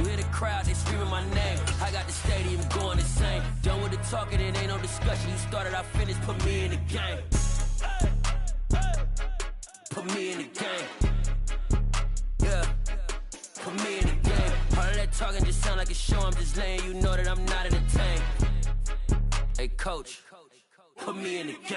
You hear the crowd, they screaming my name. I got the stadium going insane. Done with the talking, it ain't no discussion. You started, I finished, put me in the game. Put me in the game. Yeah, put me in the game. All of that talking just sound like a show. I'm just letting you know that I'm not entertained. Hey, coach, put me in the game.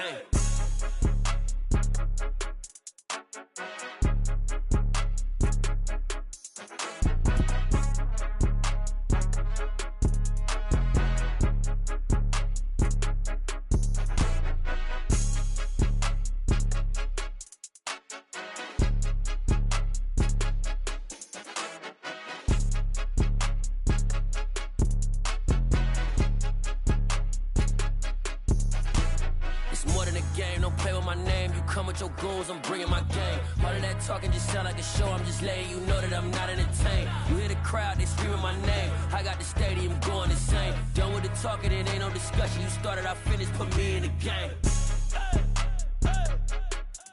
Your goons, I'm bringing my game. All of that talking just sound like a show. I'm just letting you know that I'm not entertained. You hear the crowd, they screaming my name. I got the stadium going insane. Done with the talking, it ain't no discussion. You started, I finished, put me in the game.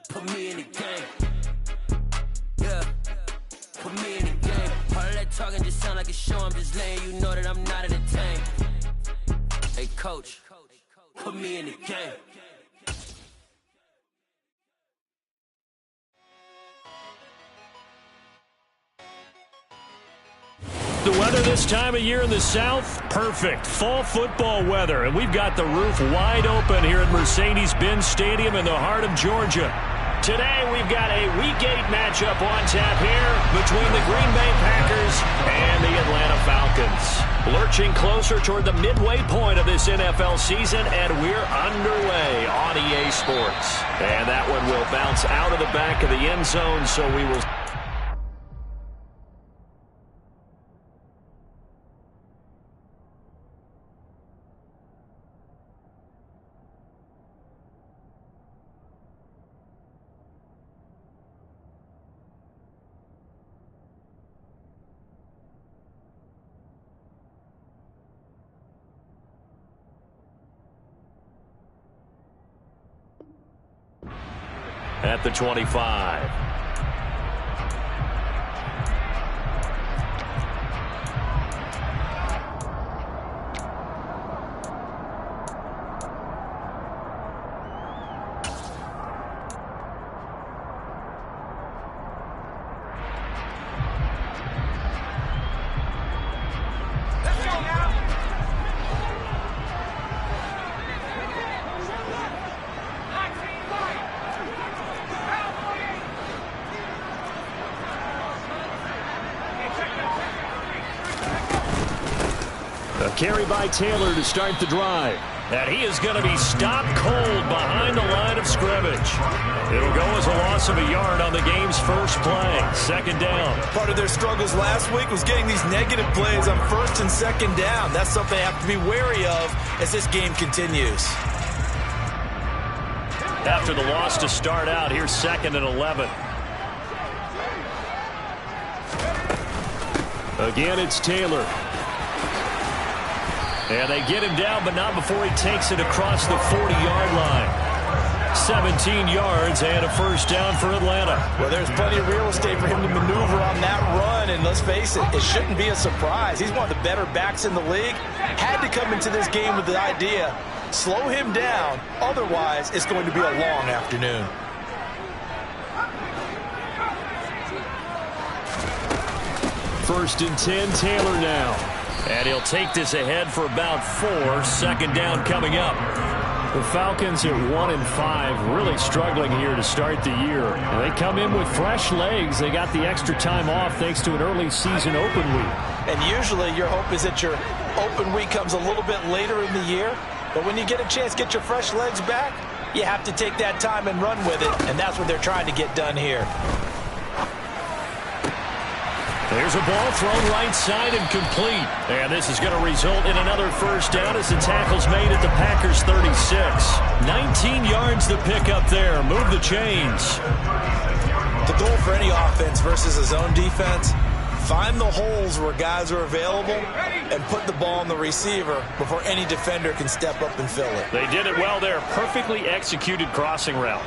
Put me in the game. Yeah, put me in the game. All of that talking just sound like a show. I'm just letting you know that I'm not entertained. Hey, coach, put me in the game. The weather this time of year in the South, perfect. Fall football weather, and we've got the roof wide open here at Mercedes-Benz Stadium in the heart of Georgia. Today, we've got a Week 8 matchup on tap here between the Green Bay Packers and the Atlanta Falcons. Lurching closer toward the midway point of this NFL season, and we're underway on EA Sports. And that one will bounce out of the back of the end zone, so we will... at the 25. Carry by Taylor to start the drive. And he is going to be stopped cold behind the line of scrimmage. It'll go as a loss of a yard on the game's first play. Second down. Part of their struggles last week was getting these negative plays on first and second down. That's something they have to be wary of as this game continues. After the loss to start out, here's 2nd and 11. Again, it's Taylor. And they get him down, but not before he takes it across the 40-yard line. 17 yards and a first down for Atlanta. Well, there's plenty of real estate for him to maneuver on that run, and let's face it, it shouldn't be a surprise. He's one of the better backs in the league. Had to come into this game with the idea, slow him down, otherwise it's going to be a long afternoon. First and 10, Taylor now. And he'll take this ahead for about 4. Second down coming up. The Falcons at 1-5, really struggling here to start the year. And they come in with fresh legs. They got the extra time off thanks to an early season open week. And usually your hope is that your open week comes a little bit later in the year. But when you get a chance to get your fresh legs back, you have to take that time and run with it. And that's what they're trying to get done here. There's a ball thrown right side and complete. And this is going to result in another first down as the tackle's made at the Packers' 36. 19 yards to pick up there. Move the chains. The goal for any offense versus a zone defense, find the holes where guys are available and put the ball on the receiver before any defender can step up and fill it. They did it well there. Perfectly executed crossing route.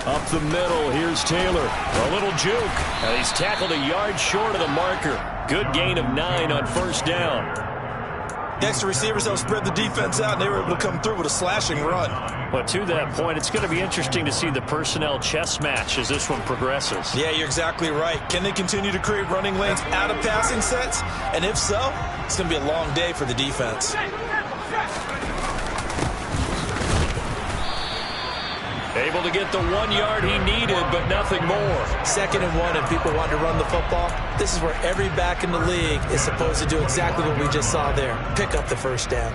Up the middle, here's Taylor. A little juke. And he's tackled a yard short of the marker. Good gain of 9 on first down. The extra receivers helped spread the defense out, and they were able to come through with a slashing run. But to that point, it's going to be interesting to see the personnel chess match as this one progresses. Yeah, you're exactly right. Can they continue to create running lanes out of passing sets? And if so, it's going to be a long day for the defense. Able to get the 1 yard he needed, but nothing more. 2nd and 1, and people want to run the football. This is where every back in the league is supposed to do exactly what we just saw there. Pick up the first down.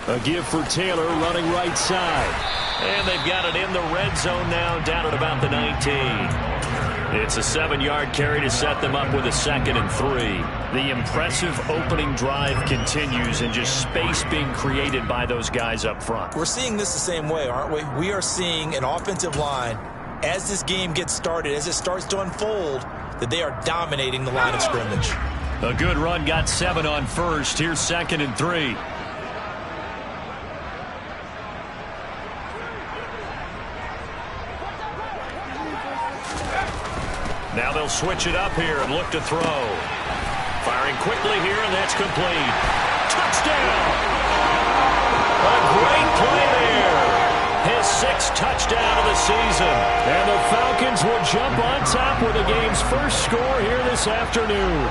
A give for Taylor running right side. And they've got it in the red zone now, down at about the 19. It's a 7-yard carry to set them up with a 2nd and 3. The impressive opening drive continues, and just space being created by those guys up front. We're seeing this the same way, aren't we? We are seeing an offensive line, as this game gets started, as it starts to unfold, that they are dominating the line of scrimmage. A good run, got 7 on first. Here's 2nd and 3. Now they'll switch it up here and look to throw. Firing quickly here, and that's complete. Touchdown! A great play there. His 6th touchdown of the season. And the Falcons will jump on top with the game's first score here this afternoon.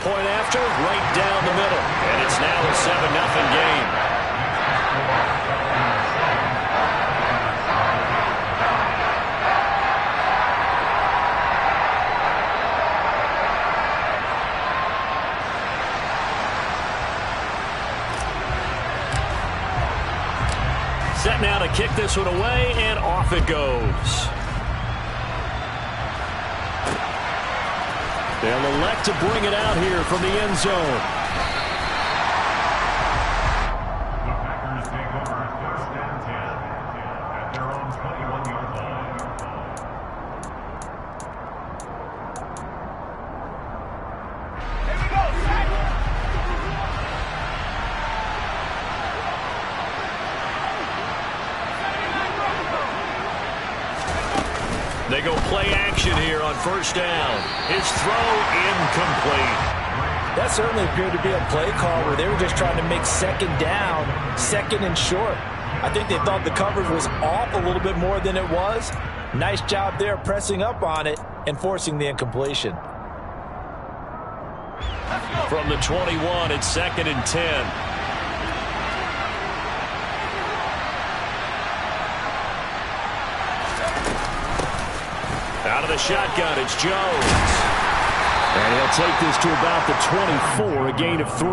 Point after, right down the middle. And it's now a 7-0 game. Set now to kick this one away, and off it goes. They'll elect to bring it out here from the end zone. The Packers take over 1st and 10 at their own 21-yard line. Here we go, They go play action here on first down. His throw incomplete. That certainly appeared to be a play call where they were just trying to make 2nd down, 2nd and short. I think they thought the coverage was off a little bit more than it was. Nice job there pressing up on it and forcing the incompletion. From the 21, it's 2nd and 10. Out of the shotgun, it's Jones. And he'll take this to about the 24, a gain of 3.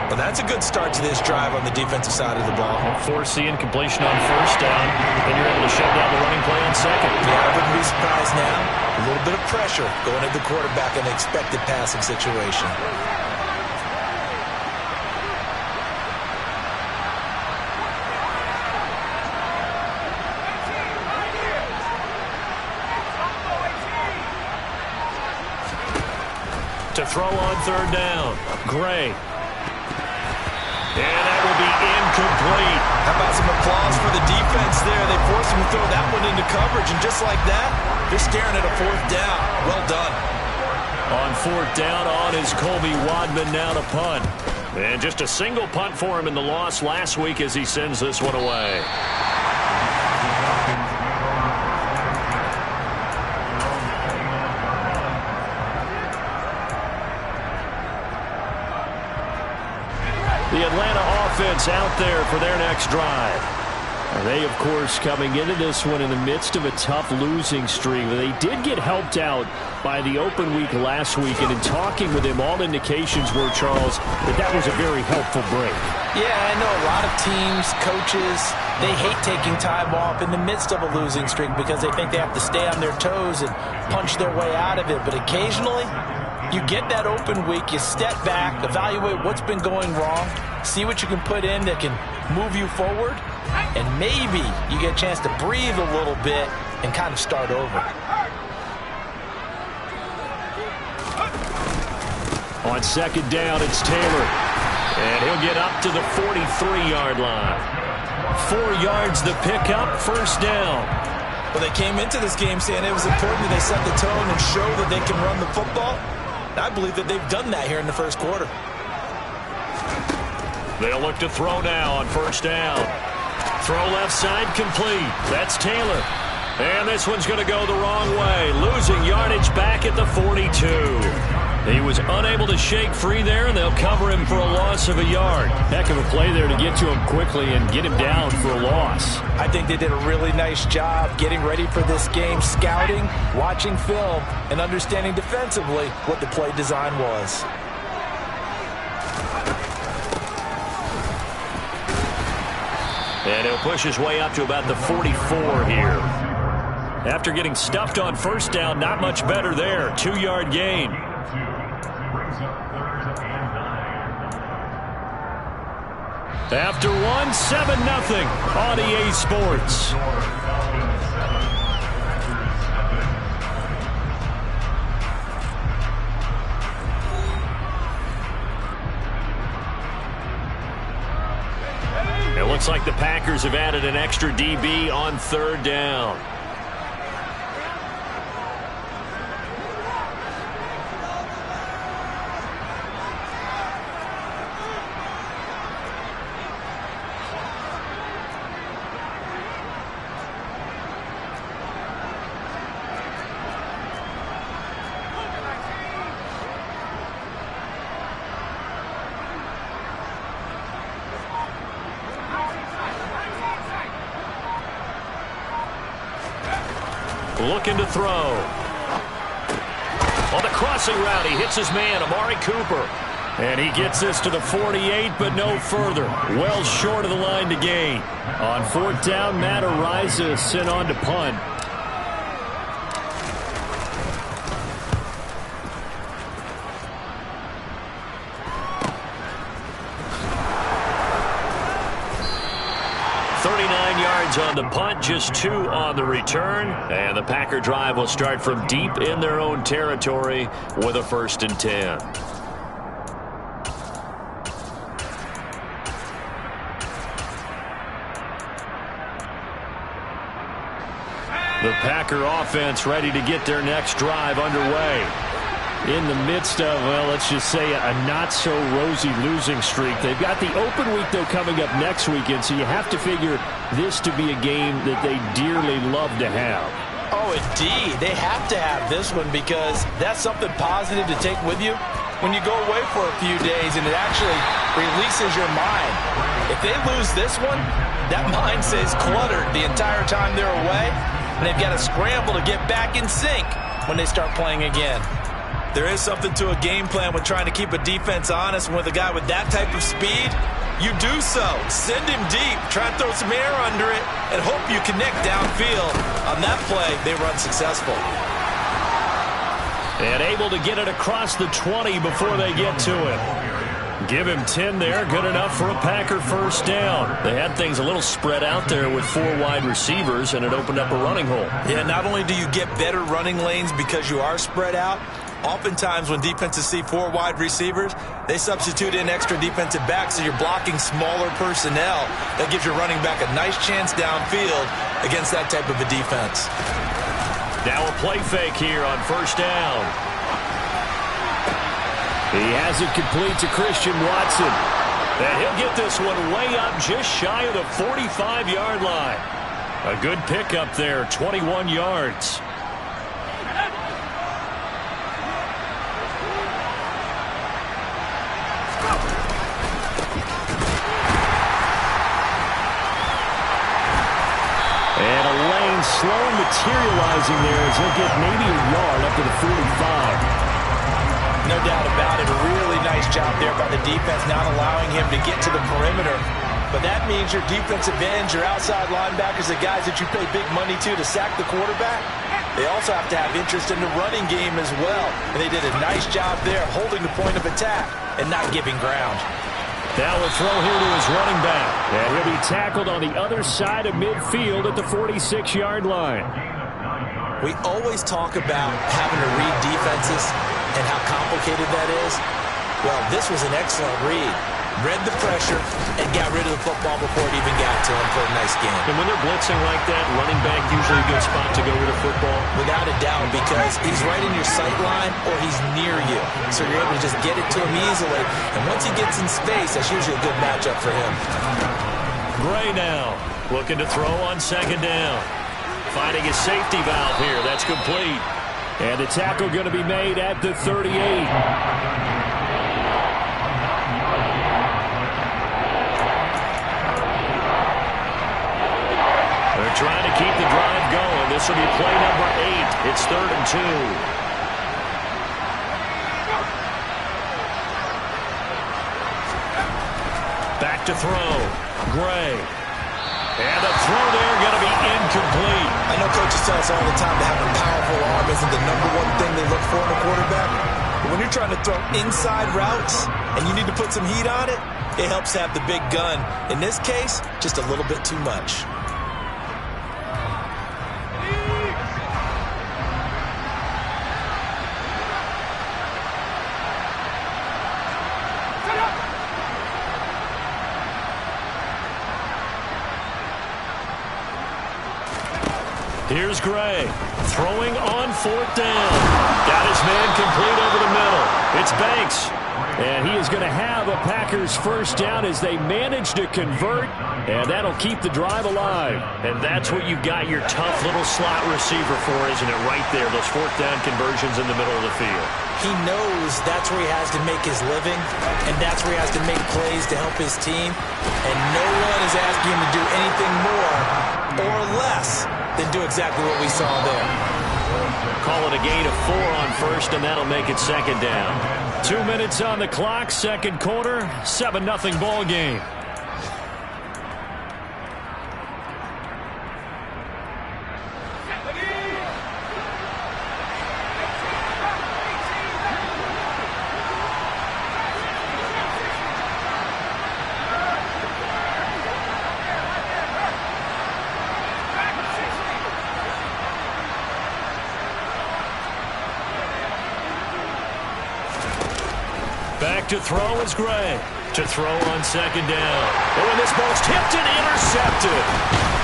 Well, that's a good start to this drive on the defensive side of the ball. Force the incompletion on first down, and you're able to shut down the running play on 2nd. Yeah, I wouldn't be surprised now. A little bit of pressure going at the quarterback in an expected passing situation. To throw on 3rd down. Gray. And that will be incomplete. How about some applause for the defense there? They forced him to throw that one into coverage, and just like that, they're staring at a 4th down. Well done. On 4th down, on is Colby Wadman now to punt. And just a single punt for him in the loss last week as he sends this one away. The Atlanta offense out there for their next drive. And they, of course, coming into this one in the midst of a tough losing streak. They did get helped out by the open week last week, and in talking with him, all indications were, Charles, that was a very helpful break. Yeah, I know a lot of teams, coaches, they hate taking time off in the midst of a losing streak because they think they have to stay on their toes and punch their way out of it. But occasionally, You get that open week, you step back, evaluate what's been going wrong, see what you can put in that can move you forward, and maybe you get a chance to breathe a little bit and kind of start over. On second down, it's Taylor. And he'll get up to the 43-yard line. 4 yards the pickup, first down. Well, they came into this game saying it was important that they set the tone and show that they can run the football. I believe that they've done that here in the first quarter. They'll look to throw now on first down. Throw left side complete. That's Taylor. And this one's going to go the wrong way. Losing yardage back at the 42. He was unable to shake free there, and they'll cover him for a loss of a yard. Heck of a play there to get to him quickly and get him down for a loss. I think they did a really nice job getting ready for this game, scouting, watching film, and understanding defensively what the play design was. And he'll push his way up to about the 44 here. After getting stuffed on first down, not much better there. 2-yard gain. After 1, 7-0 on EA Sports. It looks like the Packers have added an extra DB on third down. Looking to throw. On the crossing route, he hits his man, Amari Cooper. And he gets this to the 48, but no further. Well short of the line to gain. On fourth down, Matt Araiza is sent on to punt. On the punt, just 2 on the return, and the Packer drive will start from deep in their own territory with a 1st and 10. The Packer offense ready to get their next drive underway. In the midst of, well, let's just say a not-so-rosy losing streak. They've got the open week, though, coming up next weekend, so you have to figure this to be a game that they dearly love to have. Oh, indeed. They have to have this one because that's something positive to take with you when you go away for a few days, and it actually releases your mind. If they lose this one, that mind stays cluttered the entire time they're away, and they've got to scramble to get back in sync when they start playing again. There is something to a game plan with trying to keep a defense honest, and with a guy with that type of speed, you do so. Send him deep, try and throw some air under it, and hope you connect downfield. On that play, they run successful. And able to get it across the 20 before they get to it. Give him 10 there, good enough for a Packer first down. They had things a little spread out there with 4 wide receivers, and it opened up a running hole. Yeah, not only do you get better running lanes because you are spread out, oftentimes when defenses see 4 wide receivers, they substitute in extra defensive backs, so you're blocking smaller personnel. That gives your running back a nice chance downfield against that type of a defense. Now a play fake here on first down. He has it complete to Christian Watson. And he'll get this one way up just shy of the 45-yard line. A good pickup there, 21 yards. Slow materializing there as he'll get maybe a yard up to the 45. No doubt about it. A really nice job there by the defense, not allowing him to get to the perimeter. But that means your defensive ends, your outside linebackers, the guys that you pay big money to sack the quarterback, They also have to have interest in the running game as well. And they did a nice job there holding the point of attack and not giving ground. Now a throw here to his running back. And he'll be tackled on the other side of midfield at the 46-yard line. We always talk about having to read defenses and how complicated that is. Well, this was an excellent read. Read the pressure and got rid of the football before it even got to him for a nice game. And when they're blitzing like that, running back usually a good spot to go with a football. Without a doubt, because he's right in your sight line or he's near you. So you're able to just get it to him easily. And once he gets in space, that's usually a good matchup for him. Gray now looking to throw on second down. Finding a safety valve here. That's complete. And the tackle going to be made at the 38. They're trying to keep the drive going. This will be play number 8. It's 3rd and 2. Back to throw. Gray. And the throw there going to be incomplete. I know coaches tell us all the time that having a powerful arm isn't the #1 thing they look for in a quarterback. But when you're trying to throw inside routes and you need to put some heat on it, it helps to have the big gun. In this case, just a little bit too much. Here's Gray, throwing on 4th down. Got his man complete over the middle. It's Banks. And he is going to have a Packers first down as they manage to convert. And that'll keep the drive alive. And that's what you've got your tough little slot receiver for, isn't it? Right there, those 4th down conversions in the middle of the field. He knows that's where he has to make his living, and that's where he has to make plays to help his team. And no one is asking him to do anything more or less than do exactly what we saw there. Call it a gain of 4 on first, and that'll make it 2nd down. 2 minutes on the clock, 2nd quarter, 7-0 ball game. Back to throw is Gray. To throw on 2nd down. Oh, and this ball's tipped and intercepted.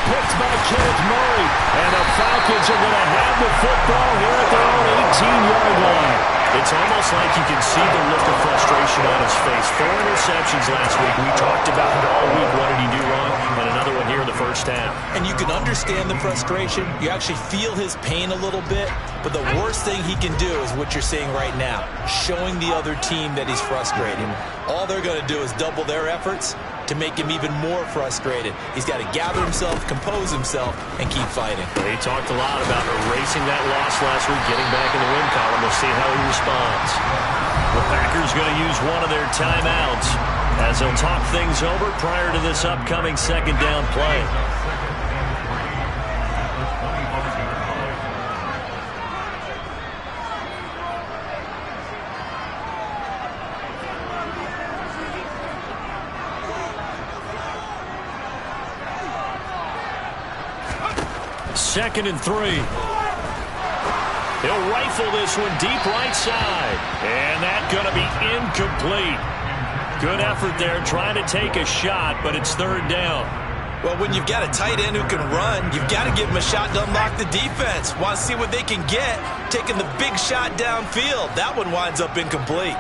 Picked by Kenneth Murray. And the Falcons are going to have the football here at their own 18-yard line. It's almost like you can see the look of frustration on his face. 4 interceptions last week. We talked about it all week. What did he do wrong? And another one here in the first half. And you can understand the frustration. You actually feel his pain a little bit. But the worst thing he can do is what you're seeing right now, showing the other team that he's frustrated. All they're going to do is double their efforts to make him even more frustrated. He's got to gather himself, compose himself, and keep fighting. He talked a lot about erasing that loss last week, getting back in the win column. We'll see how he responds. The Packers going to use one of their timeouts as they'll talk things over prior to this upcoming 2nd down play. Second and 3. He'll rifle this one deep right side. And that's going to be incomplete. Good effort there trying to take a shot, but it's 3rd down. Well, when you've got a tight end who can run, you've got to give him a shot to unlock the defense. Want to see what they can get, taking the big shot downfield. That one winds up incomplete.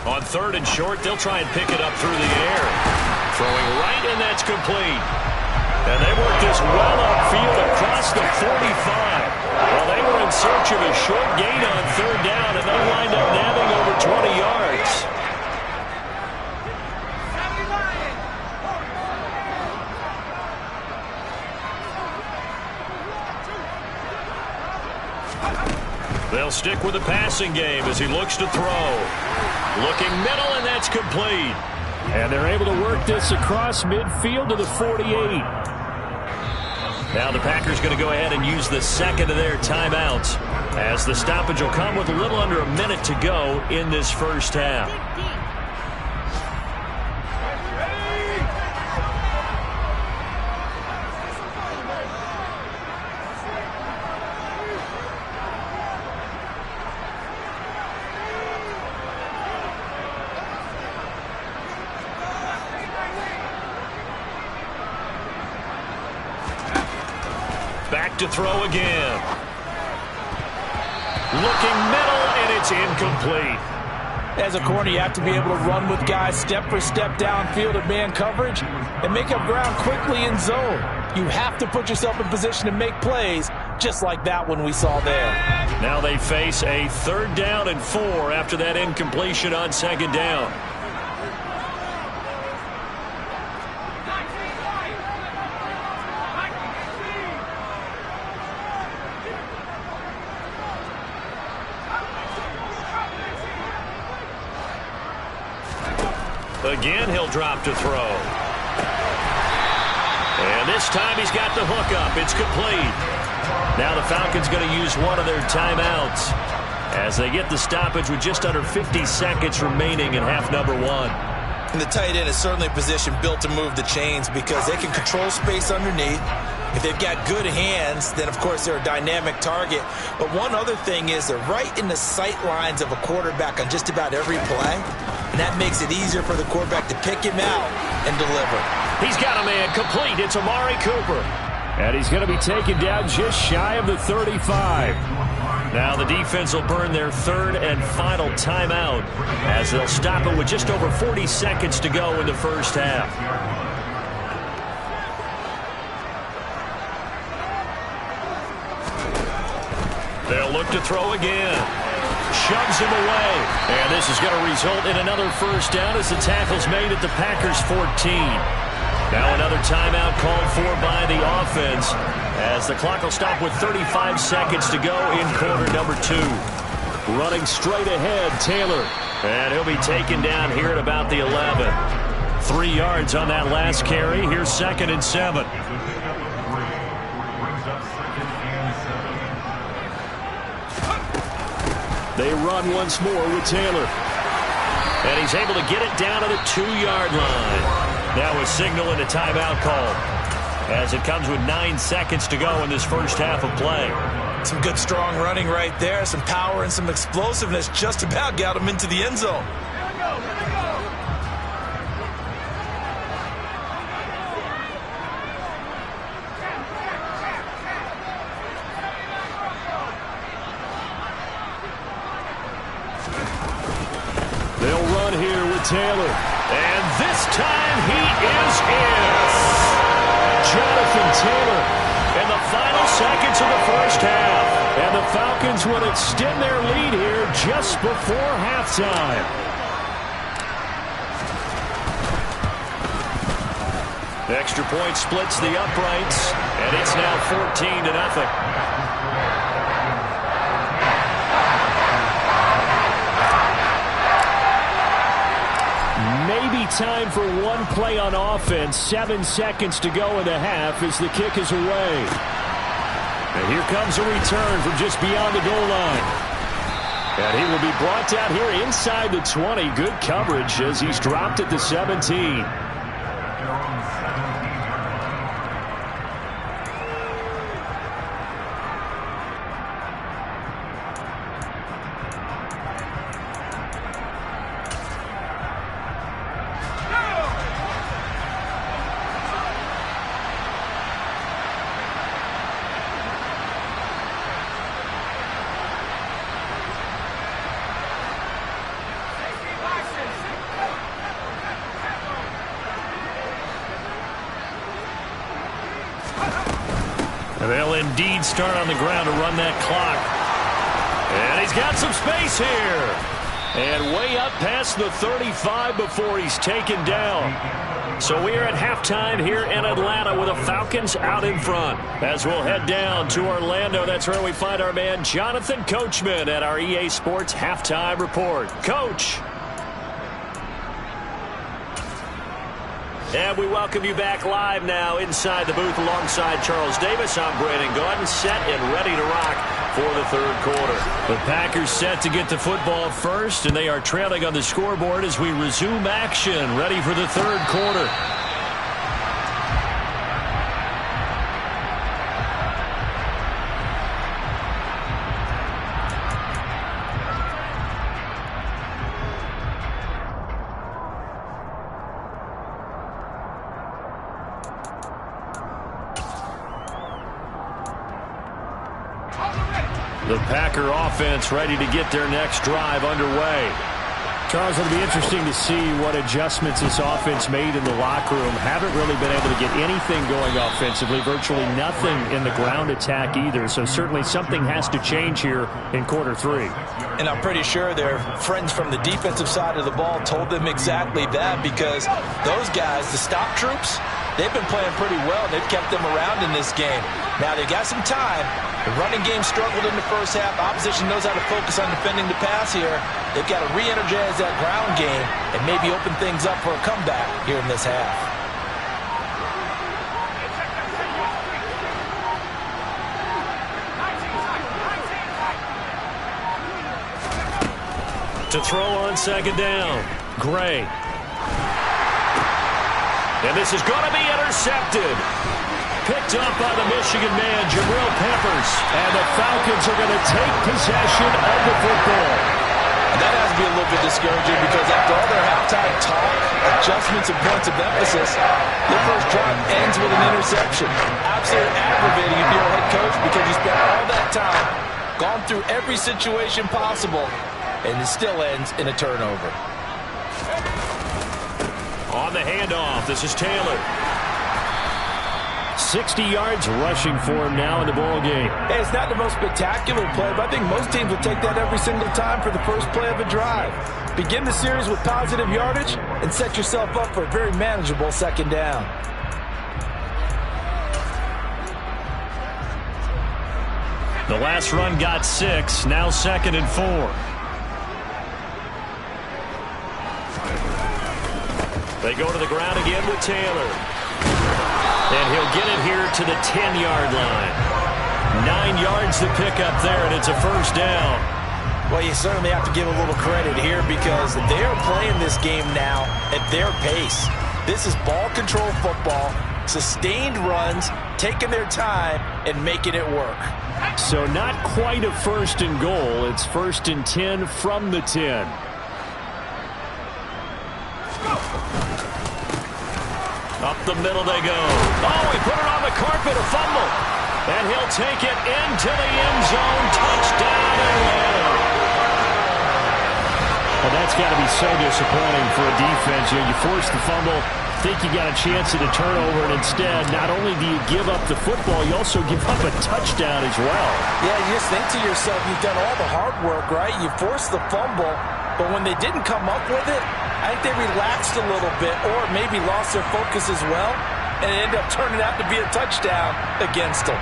On 3rd and short, they'll try and pick it up through the air. Throwing right, and that's complete. And they work this well upfield across the 45. Well, they were in search of a short gain on 3rd down, and they wind up nabbing over 20 yards. They'll stick with the passing game as he looks to throw. Looking middle, and that's complete. And they're able to work this across midfield to the 48. Now the Packers going to go ahead and use the second of their timeouts, as the stoppage will come with a little under a minute to go in this first half. Back to throw again. Looking middle, and it's incomplete. As a corner, you have to be able to run with guys step for step downfield in man coverage and make up ground quickly in zone. You have to put yourself in position to make plays, just like that one we saw there. Now they face a 3rd down and 4 after that incompletion on 2nd down. Again, he'll drop to throw. And this time he's got the hook up. It's complete. Now the Falcons going to use one of their timeouts as they get the stoppage with just under 50 seconds remaining in half number 1. And the tight end is certainly a position built to move the chains because they can control space underneath. If they've got good hands, then of course they're a dynamic target. But one other thing is they're right in the sight lines of a quarterback on just about every play. And that makes it easier for the quarterback to pick him out and deliver. He's got a man complete. It's Amari Cooper. And he's going to be taken down just shy of the 35. Now the defense will burn their 3rd and final timeout as they'll stop it with just over 40 seconds to go in the first half. They'll look to throw again. Shoves him away. And this is going to result in another first down as the tackle's made at the Packers 14. Now another timeout called for by the offense as the clock will stop with 35 seconds to go in quarter number 2. Running straight ahead, Taylor. And he'll be taken down here at about the 11. 3 yards on that last carry. Here's 2nd and 7. They run once more with Taylor. And he's able to get it down to the 2-yard line. Now a signal and a timeout call as it comes with 9 seconds to go in this first half of play. Some good strong running right there. Some power and some explosiveness just about got him into the end zone. They'll run here with Taylor. And this time he is in. Jonathan Taylor in the final seconds of the first half. And the Falcons would extend their lead here just before halftime. The extra point splits the uprights, and it's now 14-0. Maybe time for one play on offense. 7 seconds to go in the half as the kick is away. And here comes a return from just beyond the goal line. And he will be brought down here inside the 20. Good coverage as he's dropped at the 17. They'll indeed start on the ground to run that clock. And he's got some space here. And way up past the 35 before he's taken down. So we are at halftime here in Atlanta with the Falcons out in front. As we'll head down to Orlando, that's where we find our man Jonathan Coachman at our EA Sports Halftime Report. Coach. And we welcome you back live now inside the booth alongside Charles Davis. I'm Brandon Gaudin, set and ready to rock for the third quarter. The Packers set to get the football first, and they are trailing on the scoreboard as we resume action, ready for the third quarter. The Packer offense ready to get their next drive underway. Charles, it'll be interesting to see what adjustments this offense made in the locker room. Haven't really been able to get anything going offensively, virtually nothing in the ground attack either. So certainly something has to change here in quarter three. And I'm pretty sure their friends from the defensive side of the ball told them exactly that, because those guys, the stop troops, they've been playing pretty well. They've kept them around in this game. Now they got some time. The running game struggled in the first half. Opposition knows how to focus on defending the pass here. They've got to re-energize that ground game and maybe open things up for a comeback here in this half. To throw on second down, Gray. And this is going to be intercepted. Picked up by the Michigan man, Jabril Peppers. And the Falcons are going to take possession of the football. And that has to be a little bit discouraging, because after all their halftime talk, adjustments and points of emphasis, their first drive ends with an interception. Absolutely aggravating if you're a head coach, because you spent all that time, gone through every situation possible, and it still ends in a turnover. On the handoff, this is Taylor. 60 yards rushing for him now in the ball game. Hey, it's not the most spectacular play, but I think most teams will take that every single time for the first play of a drive. Begin the series with positive yardage and set yourself up for a very manageable second down. The last run got 6, now 2nd and 4. They go to the ground again with Taylor. And he'll get it here to the 10-yard line. 9 yards to pick up there, and it's a first down. Well, you certainly have to give a little credit here, because they're playing this game now at their pace. This is ball control football, sustained runs, taking their time, and making it work. So not quite a first and goal. It's 1st and 10 from the 10. Up the middle they go. Oh, he put it on the carpet, a fumble. And he'll take it into the end zone. Touchdown, Atlanta. Well, that's got to be so disappointing for a defense. You force the fumble, think you got a chance at a turnover, and instead, not only do you give up the football, you also give up a touchdown as well. Yeah, you just think to yourself, you've done all the hard work, right? You forced the fumble, but when they didn't come up with it, I think they relaxed a little bit, or maybe lost their focus as well, and it ended up turning out to be a touchdown against them.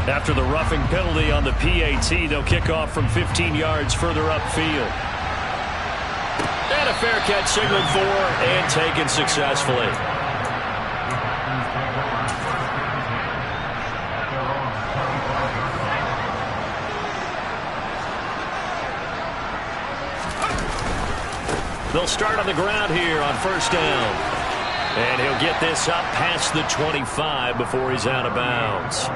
After the roughing penalty on the PAT, they'll kick off from 15 yards further upfield. And a fair catch signaled for and taken successfully. They'll start on the ground here on first down. And he'll get this up past the 25 before he's out of bounds.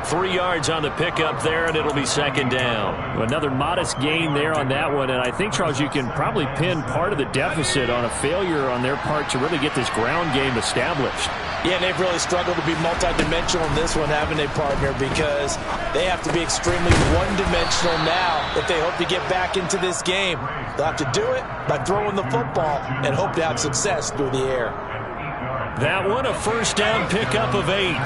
3 yards on the pickup there, and it'll be second down. Another modest gain there on that one, and I think, Charles, you can probably pin part of the deficit on a failure on their part to really get this ground game established. Yeah, they've really struggled to be multidimensional in this one, haven't they, partner? Because they have to be extremely one-dimensional now if they hope to get back into this game. They'll have to do it by throwing the football and hope to have success through the air. That one, a first down pickup of 8.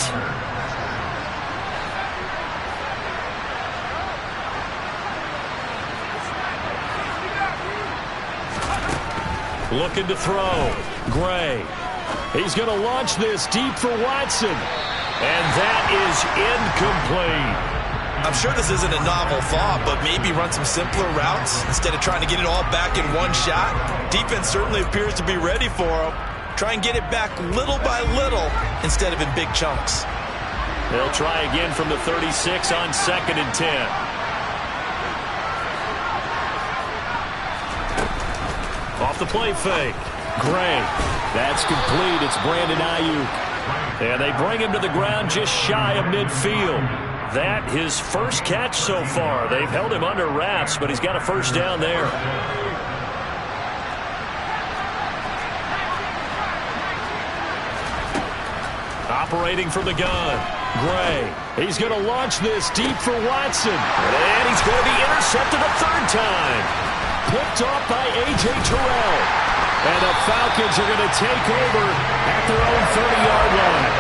Looking to throw. Gray. He's going to launch this deep for Watson. And that is incomplete. I'm sure this isn't a novel thought, but maybe run some simpler routes instead of trying to get it all back in one shot. Defense certainly appears to be ready for him. Try and get it back little by little instead of in big chunks. They'll try again from the 36 on 2nd and 10. Off the play fake. Gray. That's complete. It's Brandon Ayuk. And they bring him to the ground just shy of midfield. That his first catch so far. They've held him under wraps, but he's got a first down there. Operating from the gun. Gray. He's going to launch this deep for Watson. And he's going to be intercepted a third time. Picked off by A.J. Terrell. And the Falcons are going to take over at their own 30-yard line.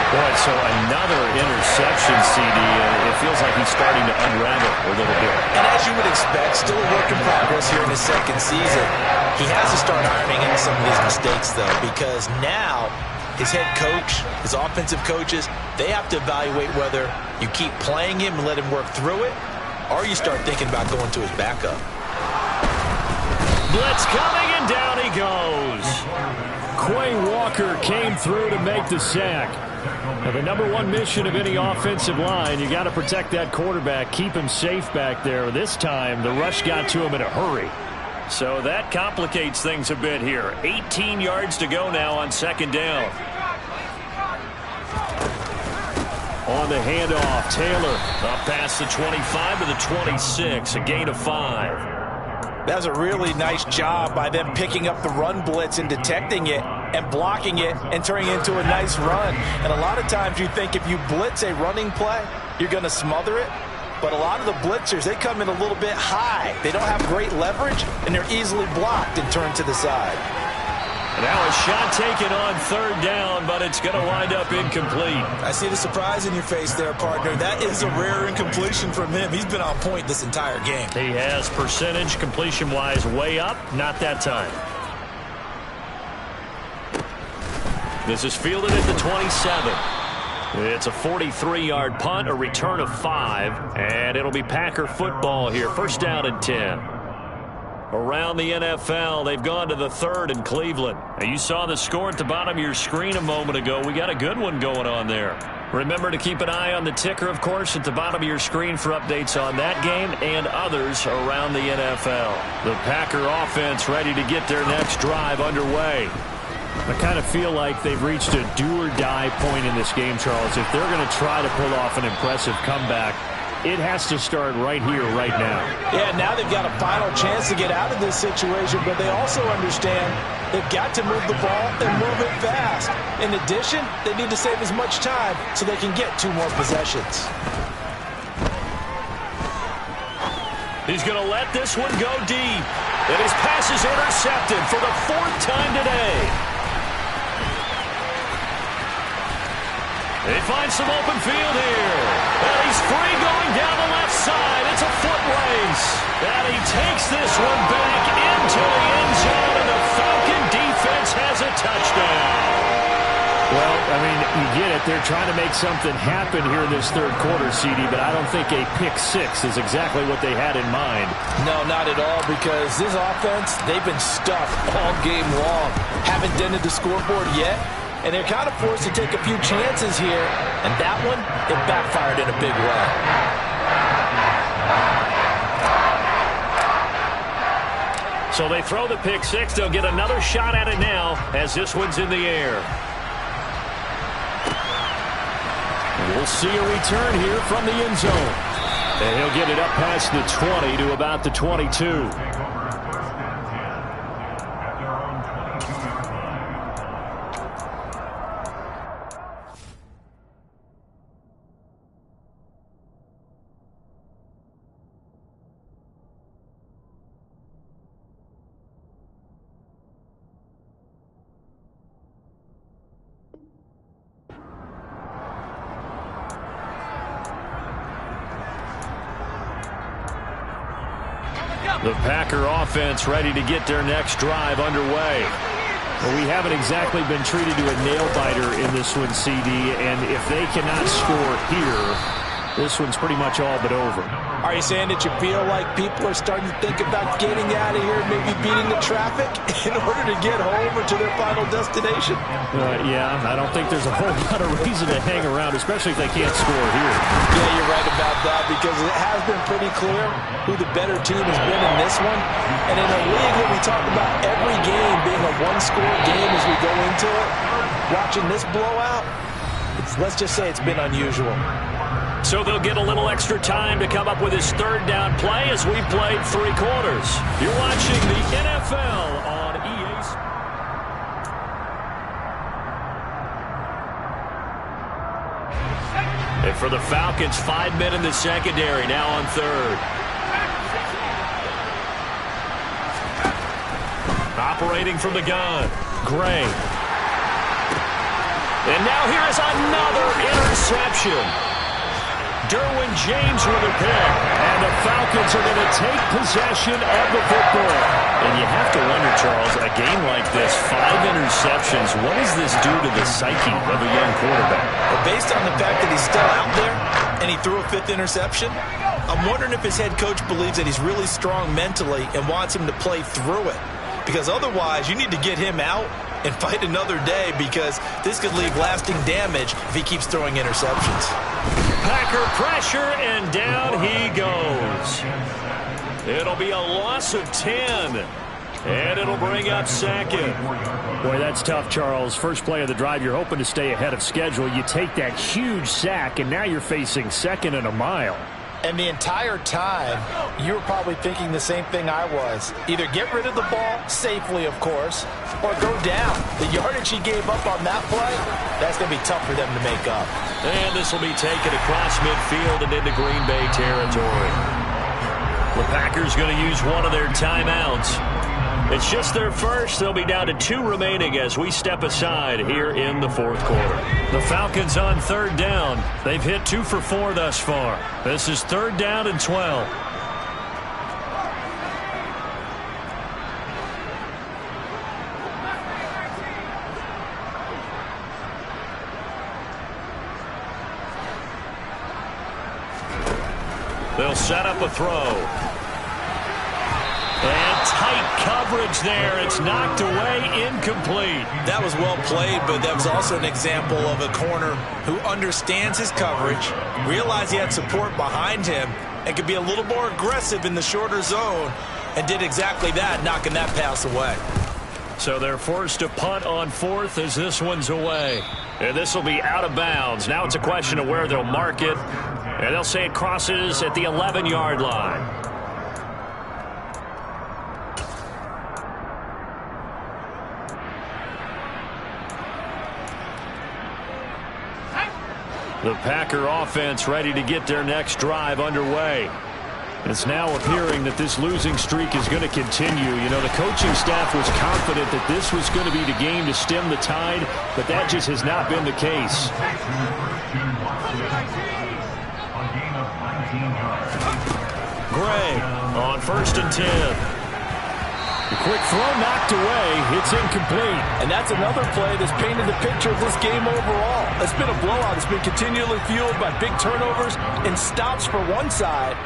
Boy, so another interception, CD. It feels like he's starting to unravel a little bit. And as you would expect, still a work in progress here in his second season. He has to start ironing out some of his mistakes, though, because now his head coach, his offensive coaches, they have to evaluate whether you keep playing him and let him work through it, or you start thinking about going to his backup. Blitz coming, and down he goes. Quay Walker came through to make the sack. Now, the number one mission of any offensive line, you got to protect that quarterback, keep him safe back there. This time, the rush got to him in a hurry. So that complicates things a bit here. 18 yards to go now on 2nd down. On the handoff, Taylor up past the 25 to the 26, a gain of 5. That was a really nice job by them picking up the run blitz and detecting it and blocking it and turning it into a nice run. And a lot of times you think if you blitz a running play, you're going to smother it. But a lot of the blitzers, they come in a little bit high. They don't have great leverage, and they're easily blocked and turned to the side. Now a shot taken on 3rd down, but it's going to wind up incomplete. I see the surprise in your face there, partner. That is a rare incompletion from him. He's been on point this entire game. He has percentage completion-wise way up, not that time. This is fielded at the 27. It's a 43-yard punt, a return of 5, and it'll be Packer football here. First down and 10. Around the NFL, they've gone to the 3rd in Cleveland. Now, you saw the score at the bottom of your screen a moment ago. We got a good one going on there. Remember to keep an eye on the ticker, of course, at the bottom of your screen for updates on that game and others around the NFL. The Packer offense ready to get their next drive underway. I kind of feel like they've reached a do-or-die point in this game, Charles. If they're going to try to pull off an impressive comeback, it has to start right here, right now. Yeah, now they've got a final chance to get out of this situation, but they also understand they've got to move the ball and move it fast. In addition, they need to save as much time so they can get 2 more possessions. He's going to let this one go deep. And his pass is intercepted for the 4th time today. They find some open field here. And he's free going down the left side. It's a foot race. And he takes this one back into the end zone, and the Falcon defense has a touchdown. Well, I mean, you get it. They're trying to make something happen here in this 3rd quarter, CD, but I don't think a pick 6 is exactly what they had in mind. No, not at all, because this offense, they've been stuffed all game long. Haven't dented the scoreboard yet. And they're kind of forced to take a few chances here. And that one, it backfired in a big way. So they throw the pick 6. They'll get another shot at it now as this one's in the air. We'll see a return here from the end zone. And he'll get it up past the 20 to about the 22. The Packer offense ready to get their next drive underway. Well, we haven't exactly been treated to a nail-biter in this one, CD, and if they cannot score here, this one's pretty much all but over. Are you saying that you feel like people are starting to think about getting out of here, maybe beating the traffic in order to get home or to their final destination? Yeah, I don't think there's a whole lot of reason to hang around, especially if they can't score here. Yeah, you're right about that, because it has been pretty clear who the better team has been in this one. And in a league that we talk about every game being a one-score game as we go into it, watching this blowout, let's just say it's been unusual. So they'll get a little extra time to come up with his third down play as we've played 3 quarters. You're watching the NFL on EA Sports. And for the Falcons, 5 men in the secondary, now on third. Operating from the gun, Gray. And now here is another interception. Derwin James with a pick. And the Falcons are going to take possession of the football. And you have to wonder, Charles, a game like this, 5 interceptions, what does this do to the psyche of a young quarterback? Well, based on the fact that he's still out there and he threw a 5th interception, I'm wondering if his head coach believes that he's really strong mentally and wants him to play through it. Because otherwise, you need to get him out and fight another day, because this could leave lasting damage if he keeps throwing interceptions. Packer pressure, and down he goes. It'll be a loss of 10, and it'll bring up second. Boy, that's tough, Charles. First play of the drive, you're hoping to stay ahead of schedule. You take that huge sack, and now you're facing 2nd and a mile. And the entire time, you were probably thinking the same thing I was. Either get rid of the ball, safely of course, or go down. The yardage he gave up on that play, that's going to be tough for them to make up. And this will be taken across midfield and into Green Bay territory. The Packers going to use one of their timeouts. It's just their first. They'll be down to 2 remaining as we step aside here in the 4th quarter. The Falcons on 3rd down. They've hit 2 for 4 thus far. This is 3rd down and 12. They'll set up a throw. And tight coverage there. It's knocked away, incomplete. That was well played, but that was also an example of a corner who understands his coverage, realized he had support behind him, and could be a little more aggressive in the shorter zone, and did exactly that, knocking that pass away. So they're forced to punt on 4th as this one's away. And this will be out of bounds. Now it's a question of where they'll mark it. And they'll say it crosses at the 11-yard line. The Packer offense ready to get their next drive underway. It's now appearing that this losing streak is going to continue. You know, the coaching staff was confident that this was going to be the game to stem the tide, but that just has not been the case. Gray on 1st and 10. The quick throw knocked away. It's incomplete. And that's another play that's painted the picture of this game overall. It's been a blowout. It's been continually fueled by big turnovers and stops for one side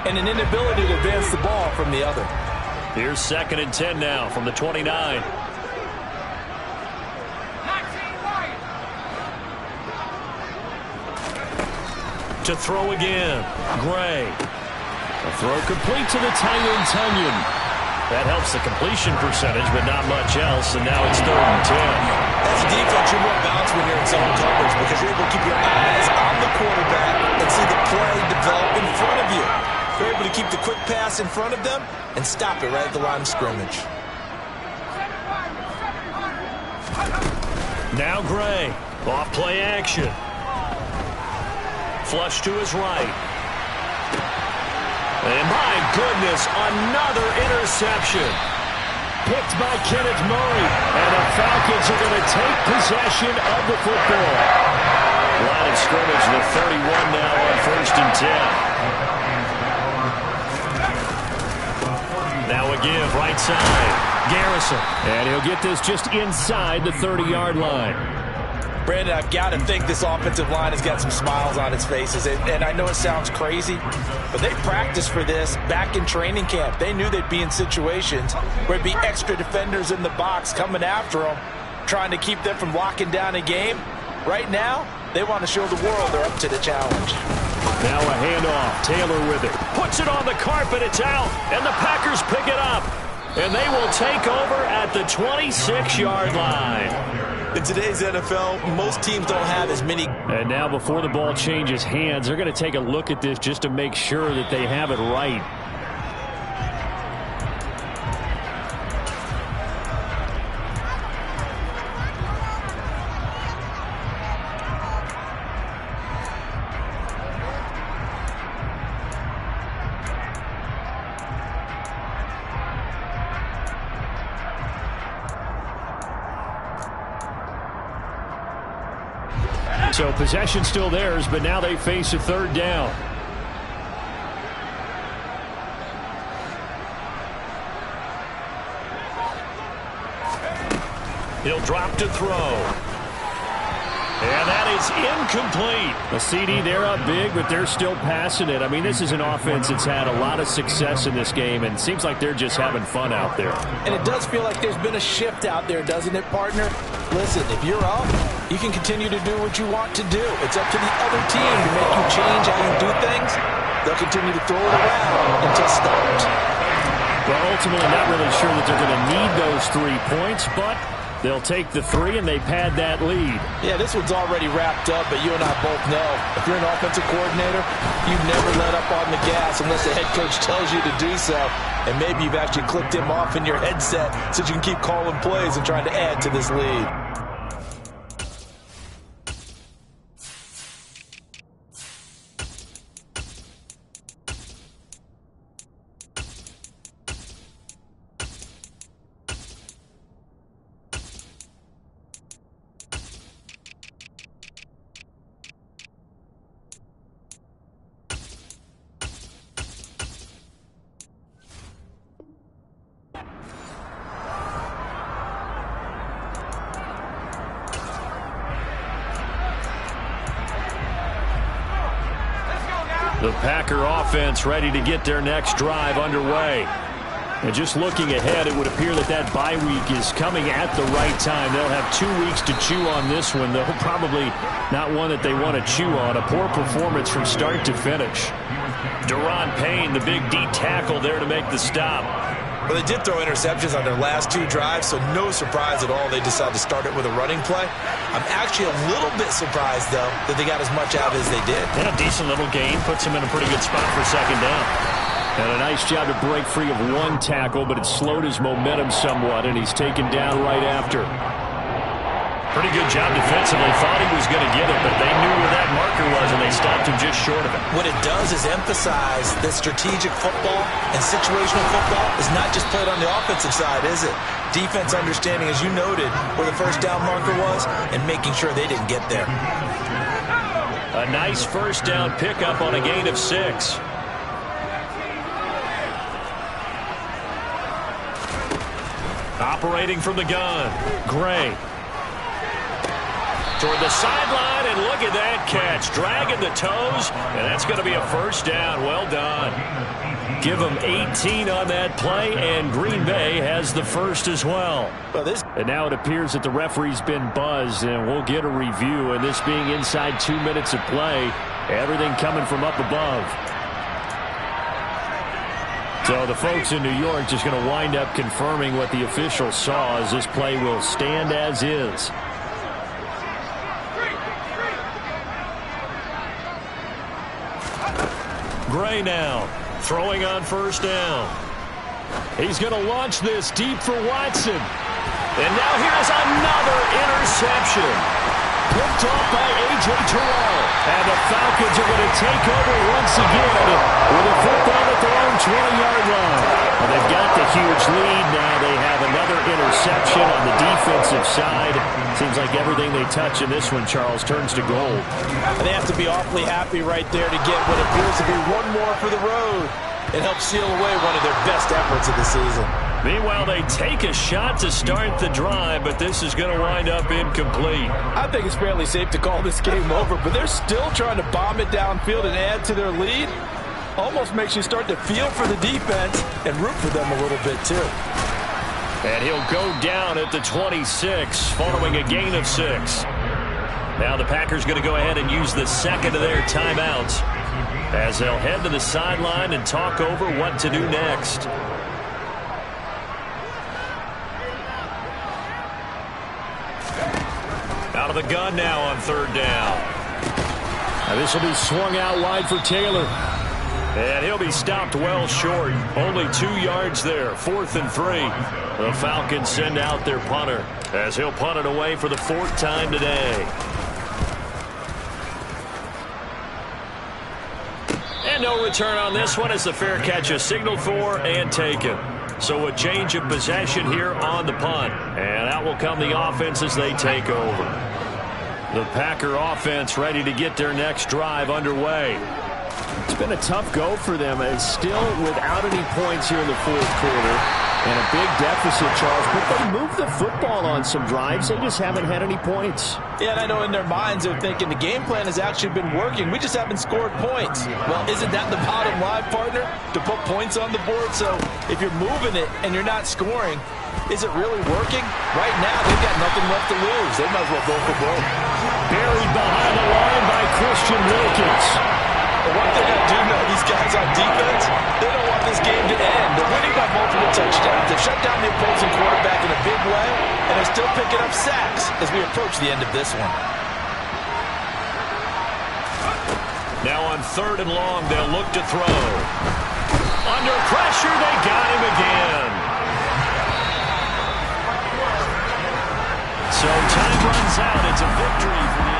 and an inability to advance the ball from the other. Here's 2nd and 10 now from the 29. To throw again. Gray. A throw complete to the Tunyon. That helps the completion percentage, but not much else, and now it's 3rd and 10. As a defense, you're more balanced when you're in zone coverage because you're able to keep your eyes on the quarterback and see the play develop in front of you. You're able to keep the quick pass in front of them and stop it right at the line of scrimmage. Now Gray, off play action. Flush to his right. And my goodness, another interception. Picked by Kenneth Murray. And the Falcons are going to take possession of the football. Line of scrimmage, the 31 now on 1st and 10. Now a give, right side. Garrison. And he'll get this just inside the 30-yard line. Brandon, I've got to think this offensive line has got some smiles on its faces. And I know it sounds crazy, but they practiced for this back in training camp. They knew they'd be in situations where there'd be extra defenders in the box coming after them, trying to keep them from locking down a game. Right now, they want to show the world they're up to the challenge. Now a handoff. Taylor with it. Puts it on the carpet. It's out. And the Packers pick it up. And they will take over at the 26-yard line. In today's NFL, most teams don't have as many. And now before the ball changes hands, they're going to take a look at this just to make sure that they have it right. So possession still theirs, but now they face a third down. He'll drop to throw. And that is incomplete. A CD, they're up big, but they're still passing it. I mean, this is an offense that's had a lot of success in this game, and it seems like they're just having fun out there. And it does feel like there's been a shift out there, doesn't it, partner? Listen, if you're up, you can continue to do what you want to do. It's up to the other team to make you change how you do things. They'll continue to throw it around until stopped. Well, ultimately, not really sure that they're going to need those 3 points, but they'll take the 3 and they pad that lead. Yeah, this one's already wrapped up, but you and I both know if you're an offensive coordinator, you never let up on the gas unless the head coach tells you to do so. And maybe you've actually clicked him off in your headset so you can keep calling plays and trying to add to this lead. The Packer offense ready to get their next drive underway. And just looking ahead, it would appear that that bye week is coming at the right time. They'll have 2 weeks to chew on this one, though probably not one that they want to chew on. A poor performance from start to finish. Daron Payne, the big D tackle there to make the stop. Well, they did throw interceptions on their last 2 drives, so no surprise at all they decided to start it with a running play. I'm actually a little bit surprised, though, that they got as much out as they did. And a decent little gain puts him in a pretty good spot for second down. And a nice job to break free of 1 tackle, but it slowed his momentum somewhat, and he's taken down right after. Pretty good job defensively. Thought he was going to get it, but they knew where that marker was, and they stopped him just short of it. What it does is emphasize that strategic football and situational football is not just played on the offensive side, is it? Defense understanding, as you noted, where the first down marker was and making sure they didn't get there. A nice first down pickup on a gain of 6. Operating from the gun, Gray. Toward the sideline, and look at that catch. Dragging the toes, and that's going to be a first down. Well done. Give them 18 on that play, and Green Bay has the first as well. And now it appears that the referee's been buzzed, and we'll get a review. And this being inside 2 minutes of play, everything coming from up above. So the folks in New York just going to wind up confirming what the officials saw, as this play will stand as is. Gray now, throwing on first down. He's going to launch this deep for Watson. And now here's another interception. Picked off by A.J. Terrell. And the Falcons are going to take over once again with a football at their own 20-yard line. Well, they've got the huge lead. Now they have another interception on the defensive side. Seems like everything they touch in this one, Charles, turns to gold. And they have to be awfully happy right there to get what appears to be one more for the road. It helps seal away one of their best efforts of the season. Meanwhile, they take a shot to start the drive, but this is going to wind up incomplete. I think it's fairly safe to call this game over, but they're still trying to bomb it downfield and add to their lead. Almost makes you start to feel for the defense and root for them a little bit, too. And he'll go down at the 26 following a gain of 6. Now the Packers going to go ahead and use the second of their timeouts as they'll head to the sideline and talk over what to do next. Out of the gun now on third down. Now this will be swung out wide for Taylor. And he'll be stopped well short. Only 2 yards there. 4th and 3. The Falcons send out their punter as he'll punt it away for the 4th time today. And no return on this one as the fair catch is signaled for and taken. So a change of possession here on the punt. And out will come the offense as they take over. The Packer offense ready to get their next drive underway. It's been a tough go for them, and still without any points here in the fourth quarter. And a big deficit, Charles. But they moved the football on some drives. They just haven't had any points. Yeah, and I know in their minds they're thinking the game plan has actually been working. We just haven't scored points. Well, isn't that the bottom line, partner? To put points on the board? So if you're moving it and you're not scoring, is it really working? Right now, they've got nothing left to lose. They might as well go for broke. Buried behind the line by Christian Wilkins. But one thing I do know, these guys on defense, they don't want this game to end. They're winning by multiple touchdowns. They've shut down the opposing quarterback in a big way, and they're still picking up sacks as we approach the end of this one. Now on 3rd and long, they'll look to throw. Under pressure, they got him again. So time runs out. It's a victory for the